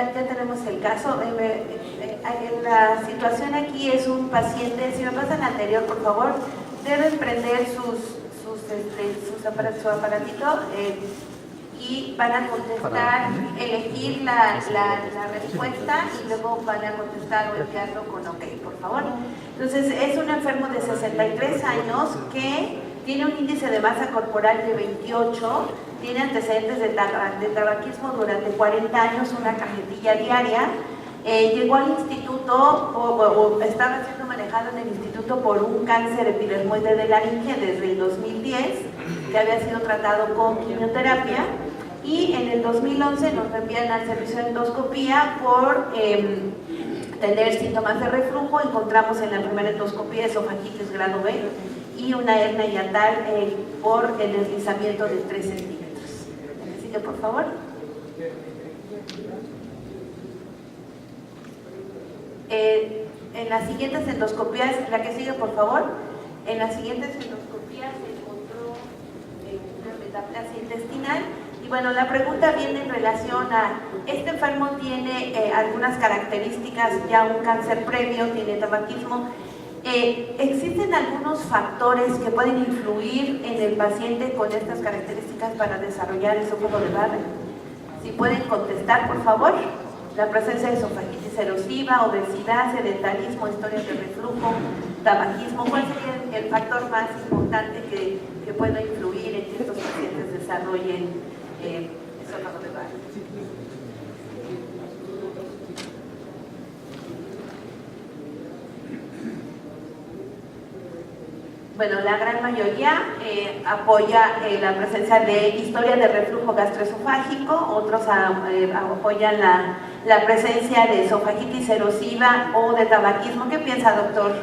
ya tenemos el caso. La situación aquí es un paciente, si me pasan al anterior, por favor, deben prender su aparatito y van a contestar, elegir la respuesta y luego van a contestar o enviarlo con OK, por favor. Entonces, es un enfermo de 63 años que tiene un índice de masa corporal de 28, tiene antecedentes de tabaquismo durante 40 años, una cajetilla diaria. Llegó al instituto o estaba siendo manejado en el instituto por un cáncer epidermoide de laringe desde el 2010, que había sido tratado con quimioterapia, y en el 2011 nos envían al servicio de endoscopía por tener síntomas de reflujo. Encontramos en la primera endoscopía esofagitis grado B y una hernia hiatal por el deslizamiento de 3 centímetros. Sigue, por favor. En las siguientes endoscopías, la que sigue, por favor. En las siguientes endoscopías se encontró una metaplasia intestinal. Y bueno, la pregunta viene en relación a, este enfermo tiene algunas características, ya un cáncer previo, tiene tabaquismo. ¿Existen algunos factores que pueden influir en el paciente con estas características para desarrollar esófago de Barrett? Si pueden contestar, por favor. La presencia de esofagitis erosiva, obesidad, sedentarismo, historias de reflujo, tabaquismo. ¿Cuál sería el factor más importante que pueda influir en que estos pacientes desarrollen esófago de Barrett? Bueno, la gran mayoría apoya la presencia de historia de reflujo gastroesofágico, otros apoyan la presencia de esofagitis erosiva o de tabaquismo. ¿Qué piensa, doctor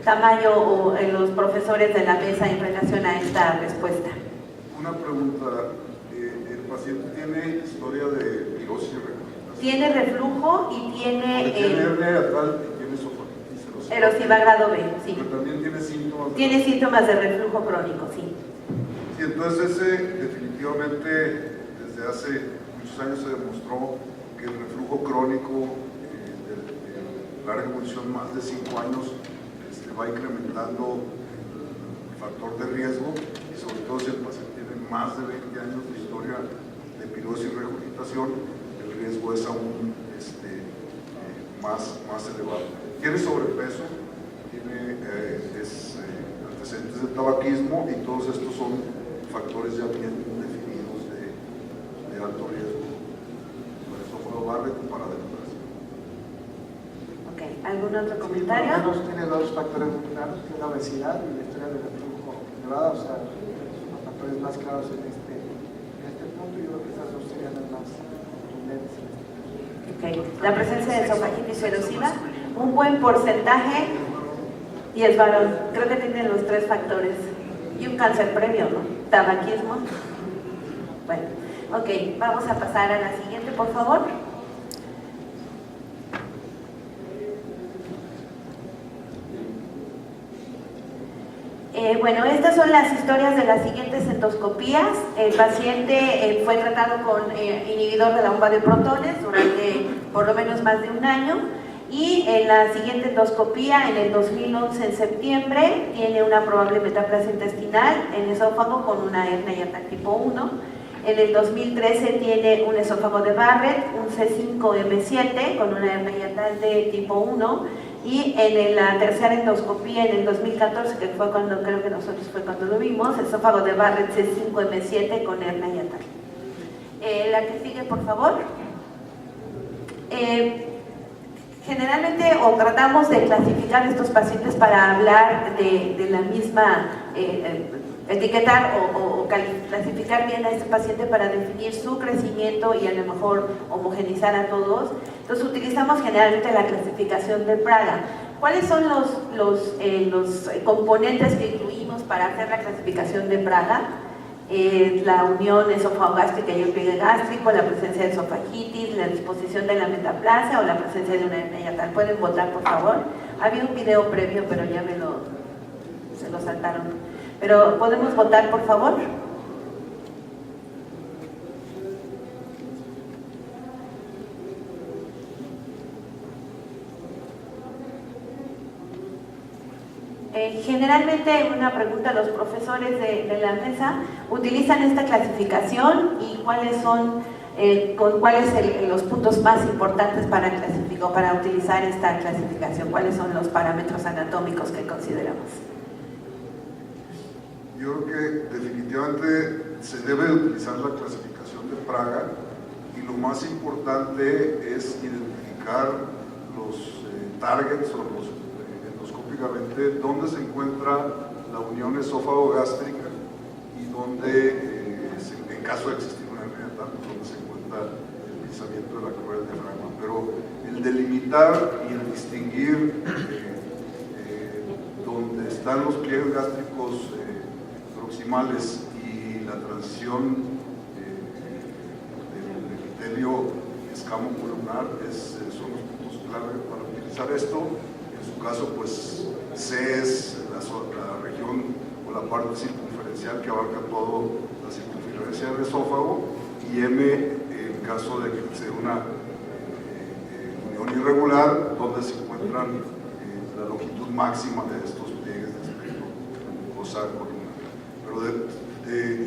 Tamayo, o los profesores de la mesa en relación a esta respuesta? Una pregunta, ¿el paciente tiene historia de pirosis y regurgitación? Tiene reflujo y tiene... tiene hernia hiatal y tiene esofagitis erosiva grado B, sí. Pero también tiene síntomas. Tiene síntomas de reflujo crónico, sí. Sí, entonces ese definitivamente desde hace muchos años se demostró que el reflujo crónico de larga evolución, más de 5 años, va incrementando el factor de riesgo, y sobre todo si el paciente tiene más de 20 años de historia de pirosis y regurgitación, el riesgo es aún más elevado. Tiene sobrepeso, tiene antecedentes de tabaquismo, y todos estos son factores ya bien definidos de alto riesgo para esófago Barrett y para democracia. Ok, ¿algún otro comentario? Sí, por lo menos tiene dos factores muy claros, que es la obesidad y la historia de reflujo elevada, o sea, son los factores más claros en este punto, y yo creo que esas dos serían las más contundentes. Okay. La presencia de esofagitis erosiva, un buen porcentaje, y es varón. Creo que tiene los 3 factores. Y un cáncer previo, ¿no? Tabaquismo. Bueno, ok, vamos a pasar a la siguiente, por favor. Bueno, estas son las historias de las siguientes endoscopías. El paciente fue tratado con inhibidor de la bomba de protones durante por lo menos más de un año, y en la siguiente endoscopía, en el 2011, en septiembre, tiene una probable metaplasia intestinal en esófago con una hernia hiatal tipo 1. En el 2013 tiene un esófago de Barrett, un C5M7 con una hernia hiatal de tipo 1. Y en la tercera endoscopía, en el 2014, que fue cuando, creo que nosotros fue cuando lo vimos, esófago de Barrett C5M7 con hernia hiatal. La que sigue, por favor. Generalmente o tratamos de clasificar estos pacientes para hablar de la misma, etiquetar o clasificar bien a este paciente para definir su crecimiento y a lo mejor homogenizar a todos. Entonces utilizamos generalmente la clasificación de Praga. ¿Cuáles son los componentes que incluimos para hacer la clasificación de Praga? La unión esofagogástrica y el pliegue gástrico, la presencia de esofagitis, la disposición de la metaplasia o la presencia de una hernia hiatal. ¿Pueden votar, por favor? Había un video previo, pero ya se lo saltaron. Pero ¿podemos votar, por favor? Generalmente, una pregunta a los profesores de la mesa, ¿utilizan esta clasificación y cuáles son los puntos más importantes para clasificar o para utilizar esta clasificación? ¿Cuáles son los parámetros anatómicos que consideramos? Yo creo que definitivamente se debe utilizar la clasificación de Praga y lo más importante es identificar los targets o los endoscópicamente dónde se encuentra la unión esófago-gástrica y dónde, en caso de existir una hernia, dónde se encuentra el deslizamiento de la correa del diafragma. Pero el delimitar y el distinguir dónde están los pliegues gástricos proximales y la transición del epitelio escamocolumnar son los puntos clave para utilizar esto. En su caso, pues C es la región o la parte circunferencial que abarca todo la circunferencia del esófago, y M en caso de que sea una unión irregular, donde se encuentran la longitud máxima de estos pliegues de espectro mucosa columnar.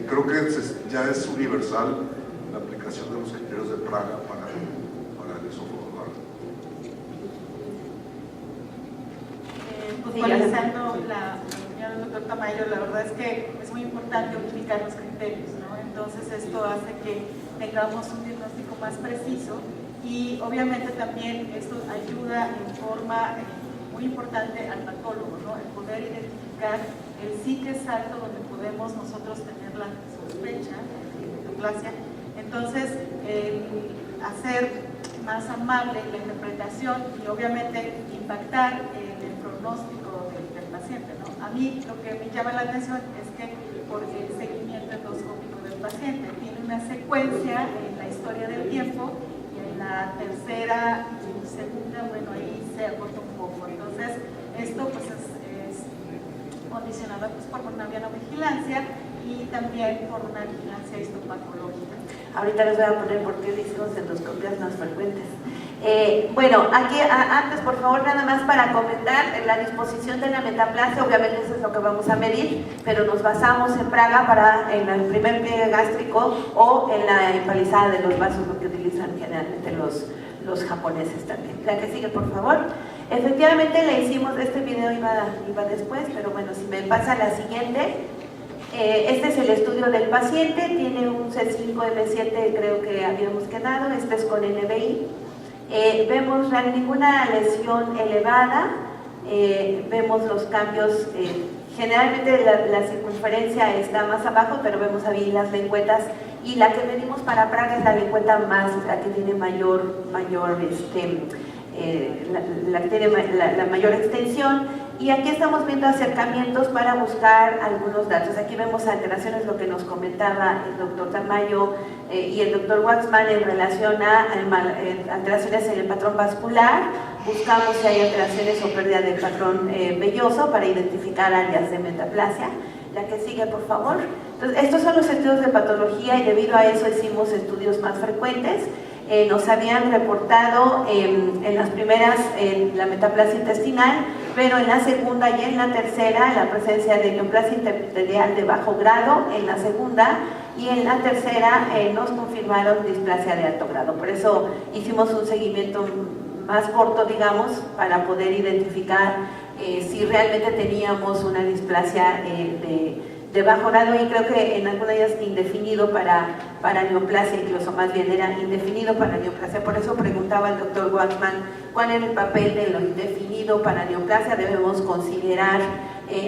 Pero creo que ya es universal la aplicación de los criterios de Praga para el esófago. Puntualizando la opinión del doctor Tamayo, la verdad es que es muy importante unificar los criterios, ¿no? Entonces esto hace que tengamos un diagnóstico más preciso y obviamente también esto ayuda en forma muy importante al patólogo, ¿no? El poder identificar el sí que es alto donde podemos nosotros tener la sospecha de metaplasia. Entonces, hacer más amable la interpretación y obviamente impactar en el pronóstico del paciente, ¿no? A mí lo que me llama la atención es que por el seguimiento endoscópico del paciente tiene una secuencia en la historia del tiempo y en la tercera y segunda, bueno, ahí se acorta un poco. Entonces, esto pues es condicionado pues, por una vigilancia y también por una vigilancia histopatológica. Ahorita les voy a poner por qué hicimos endoscopias más frecuentes. Bueno, aquí antes, por favor, nada más para comentar la disposición de la metaplasia. Obviamente eso es lo que vamos a medir, pero nos basamos en Praga en el primer pliegue gástrico o en la empalizada de los vasos, lo que utilizan generalmente los japoneses también. La que sigue, por favor. Efectivamente le hicimos, este video iba después, pero bueno, si me pasa la siguiente. Este es el estudio del paciente, tiene un C5M7, creo que habíamos quedado, este es con NBI. Vemos ninguna lesión elevada, vemos los cambios, generalmente la circunferencia está más abajo, pero vemos ahí las lengüetas, y la que medimos para Praga es la lengüeta la que tiene la mayor extensión. Y aquí estamos viendo acercamientos para buscar algunos datos. Aquí vemos alteraciones, lo que nos comentaba el doctor Tamayo y el doctor Waxman en relación a alteraciones en el patrón vascular. Buscamos si hay alteraciones o pérdida del patrón velloso para identificar áreas de metaplasia. La que sigue, por favor. Entonces, estos son los estudios de patología y debido a eso hicimos estudios más frecuentes. Nos habían reportado en las primeras la metaplasia intestinal, pero en la segunda y en la tercera la presencia de neoplasia interepitelial de bajo grado en la segunda, y en la tercera nos confirmaron displasia de alto grado. Por eso hicimos un seguimiento más corto, digamos, para poder identificar si realmente teníamos una displasia de bajo grado, y creo que en algunas de ellas indefinido para neoplasia, incluso más bien era indefinido para neoplasia. Por eso preguntaba el doctor Waxman cuál era el papel de lo indefinido para neoplasia. Debemos considerar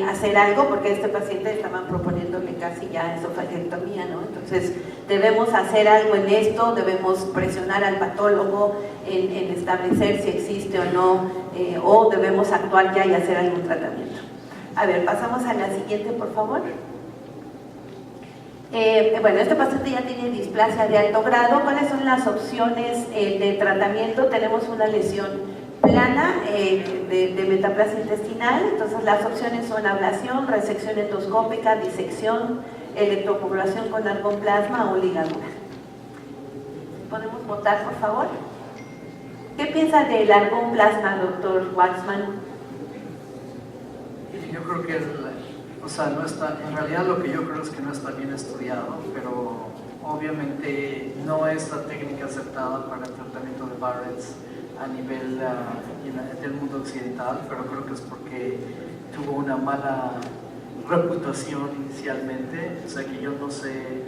hacer algo, porque este paciente estaban proponiéndole casi ya esofagectomía, ¿no? Entonces debemos hacer algo en esto, debemos presionar al patólogo en establecer si existe o no, o debemos actuar ya y hacer algún tratamiento. A ver, pasamos a la siguiente, por favor. Bueno, este paciente ya tiene displasia de alto grado. ¿Cuáles son las opciones de tratamiento? Tenemos una lesión plana de metaplasia intestinal. Entonces las opciones son ablación, resección endoscópica, disección, electropoblación con argoplasma o ligadura. ¿Podemos votar, por favor? ¿Qué piensa del argoplasma, doctor Waxman? Yo creo que o sea, no está, en realidad lo que yo creo es que no está bien estudiado, pero obviamente no es la técnica aceptada para el tratamiento de Barrett's a nivel del mundo occidental, pero creo que es porque tuvo una mala reputación inicialmente. O sea que yo no sé,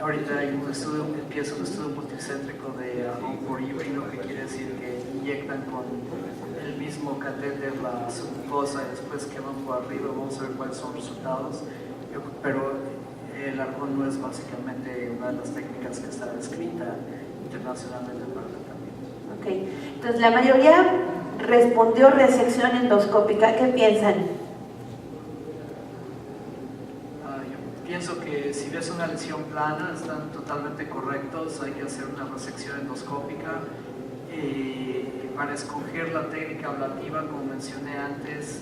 ahorita hay empieza un estudio multicéntrico de por híbrido, que quiere decir que inyectan con el mismo catéter la submucosa y después que van por arriba, vamos a ver cuáles son los resultados. Pero el argón no es básicamente una de las técnicas que está descrita internacionalmente para el tratamiento. Ok, entonces la mayoría respondió resección endoscópica. ¿Qué piensan? Yo pienso que si ves una lesión plana están totalmente correctos, hay que hacer una resección endoscópica. Para escoger la técnica ablativa, como mencioné antes,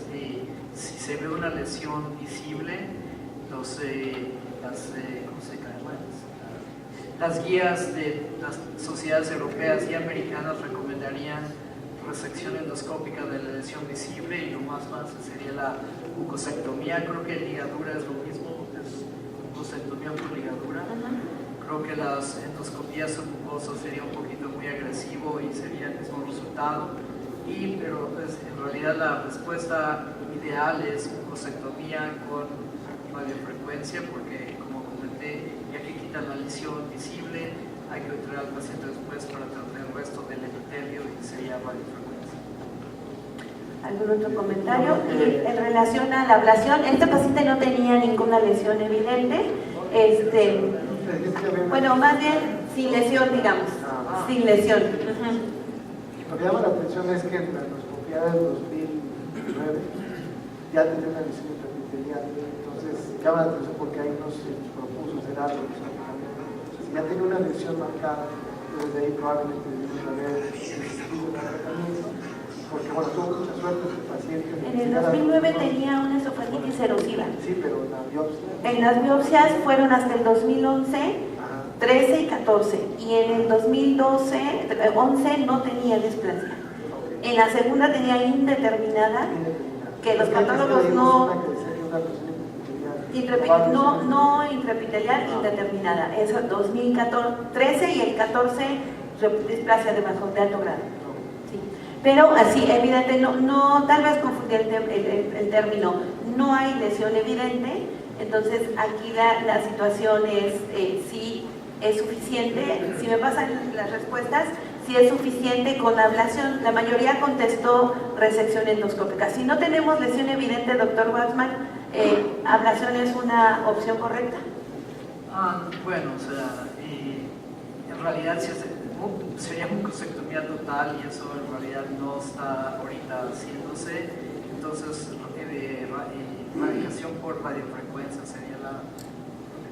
si se ve una lesión visible, las guías de las sociedades europeas y americanas recomendarían resección endoscópica de la lesión visible, y lo más fácil sería la mucosectomía. Creo que ligadura es lo mismo, es mucosectomía por ligadura. Creo que las endoscopías submucosas sería un poquito muy agresivo y sería el mismo resultado. Pero pues, en realidad la respuesta ideal es mucosectomía con radiofrecuencia, porque como comenté, ya que quitan la lesión visible, hay que operar al paciente después para tratar el resto del epitelio y sería radiofrecuencia. ¿Algún otro comentario? Y en relación a la ablación, este paciente no tenía ninguna lesión evidente. Bueno, más bien sin lesión, digamos, sin lesión. Lo que llama la atención es que en la endoscopía del 2009 ya tenía una lesión intraepitelial, entonces llama la atención porque ahí no se propuso hacer algo. Si ya tenía una lesión marcada, desde ahí probablemente debimos haber existido un tratamiento, porque bueno, tuvo mucha suerte este paciente. En el 2009 tenía una esofagitis erosiva. Sí, pero en la biopsia. En las biopsias fueron hasta el 2011. 13 y 14, y en el 2011 no tenía displasia. En la segunda tenía indeterminada, que los patólogos no intraepitelial indeterminada. Eso 2013 y el 14 displasia de alto grado. Sí. Pero así, evidente, no tal vez confundí el término, no hay lesión evidente. Entonces aquí la situación es si es suficiente. Si me pasan las respuestas, si es suficiente con ablación. La mayoría contestó resección endoscópica. Si no tenemos lesión evidente, doctor Waxman, ablación es una opción correcta. Bueno, o sea, en realidad sería mucosectomía total, y eso en realidad no está ahorita haciéndose. Entonces radiación por radiofrecuencia sería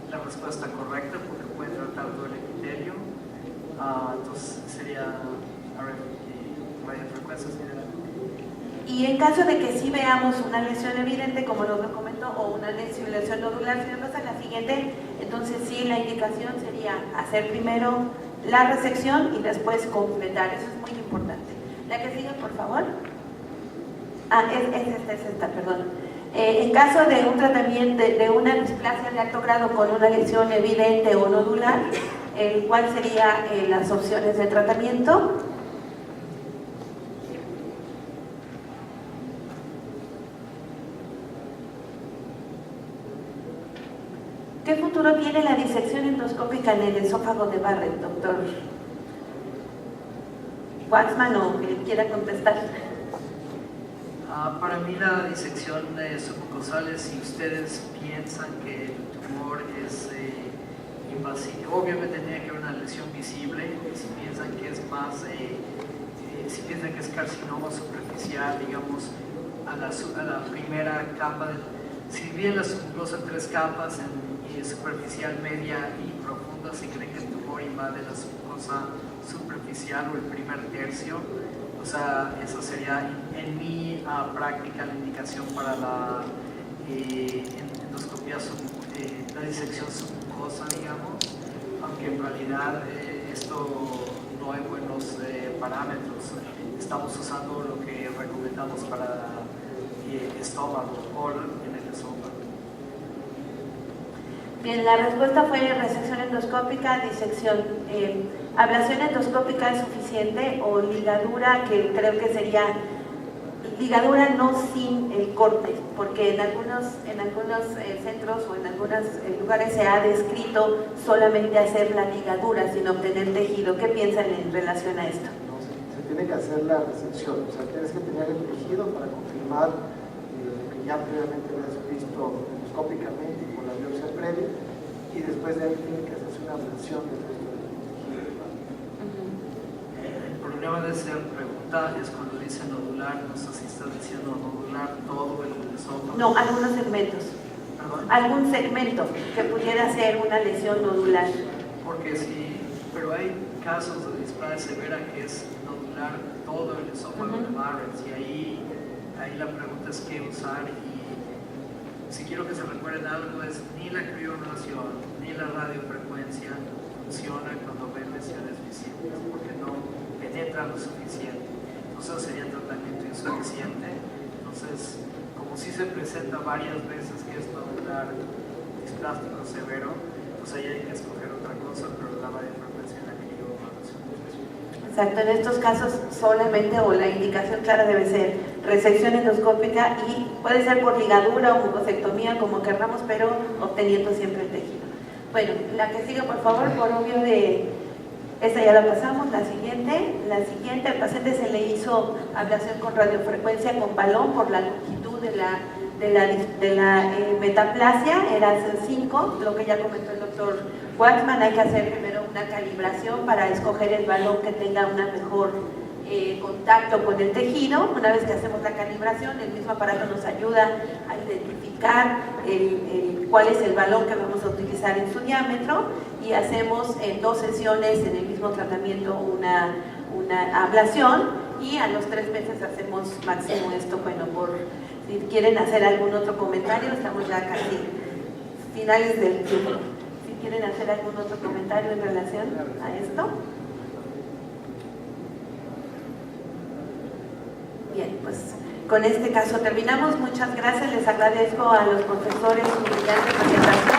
la respuesta correcta, porque puede tratar todo el epitelio. Entonces sería radiofrecuencia general. Y en caso de que sí veamos una lesión evidente, como lo comentó, o una lesión nodular, si me pasa la siguiente, entonces sí, la indicación sería hacer primero la resección y después completar. Eso es muy importante. La que sigue, por favor. Es esta, perdón. En caso de un tratamiento de una displasia de alto grado con una lesión evidente o nodular, ¿cuáles serían las opciones de tratamiento? ¿Qué futuro tiene la disección endoscópica en el esófago de Barrett, doctor Waxman, o que quiera contestar? Para mí la disección submucosal, si ustedes piensan que el tumor es invasivo, obviamente tiene que haber una lesión visible. Y si piensan que es más, si piensan que es carcinoma superficial, digamos, a la primera capa, si bien la submucosa en 3 capas, superficial, media y profunda, si creen que el tumor invade la submucosa superficial o el primer tercio, o sea, esa sería en mi práctica la indicación para la endoscopía, la disección submucosa, digamos, aunque en realidad esto no hay buenos parámetros. Estamos usando lo que recomendamos para estómago o en el esófago. Bien, la respuesta fue resección endoscópica, disección. ¿Ablación endoscópica es suficiente o ligadura, que creo que sería ligadura no sin el corte? Porque en algunos centros o en algunos lugares se ha descrito solamente hacer la ligadura sin obtener tejido. ¿Qué piensan en relación a esto? No, se tiene que hacer la resección, o sea, tienes que tener el tejido para confirmar que ya previamente lo has visto endoscópicamente y con la biopsia previa, y después de ahí tiene que hacerse una ablación del resto del tejido. El problema de esa pregunta es cuando dice nodular, no sé si está diciendo nodular todo el esófago. No, algunos segmentos. ¿Perdón? Algún segmento que pudiera ser una lesión nodular. Porque sí, pero hay casos de displasia severa que es nodular todo el esófago de Barrett's, y ahí la pregunta es qué usar, y si quiero que se recuerden algo es ni la crionoración ni la radiofrecuencia funciona cuando ven lesiones visibles porque no penetra lo suficiente, entonces sería tratamiento insuficiente. Entonces, como si se presenta varias veces que es nodular displástico severo, pues ahí hay que escoger otra cosa, pero la radiofrecuencia y la crionoración. Exacto, en estos casos solamente, o la indicación clara debe ser resección endoscópica, y puede ser por ligadura o mucosectomía, como querramos, pero obteniendo siempre el tejido. Bueno, la que sigue, por favor, por obvio de... Esta ya la pasamos. La siguiente, al paciente se le hizo ablación con radiofrecuencia con balón por la longitud de la metaplasia, era 5, lo que ya comentó el doctor Waxman. Hay que hacer primero una calibración para escoger el balón que tenga una mejor contacto con el tejido. Una vez que hacemos la calibración, el mismo aparato nos ayuda a identificar cuál es el balón que vamos a utilizar en su diámetro, y hacemos en 2 sesiones en el mismo tratamiento una ablación, y a los 3 meses hacemos máximo esto. Bueno, si quieren hacer algún otro comentario, estamos ya casi finales del tiempo. Si quieren hacer algún otro comentario en relación a esto. Bien, pues con este caso terminamos. Muchas gracias, les agradezco a los profesores su brillante presentación.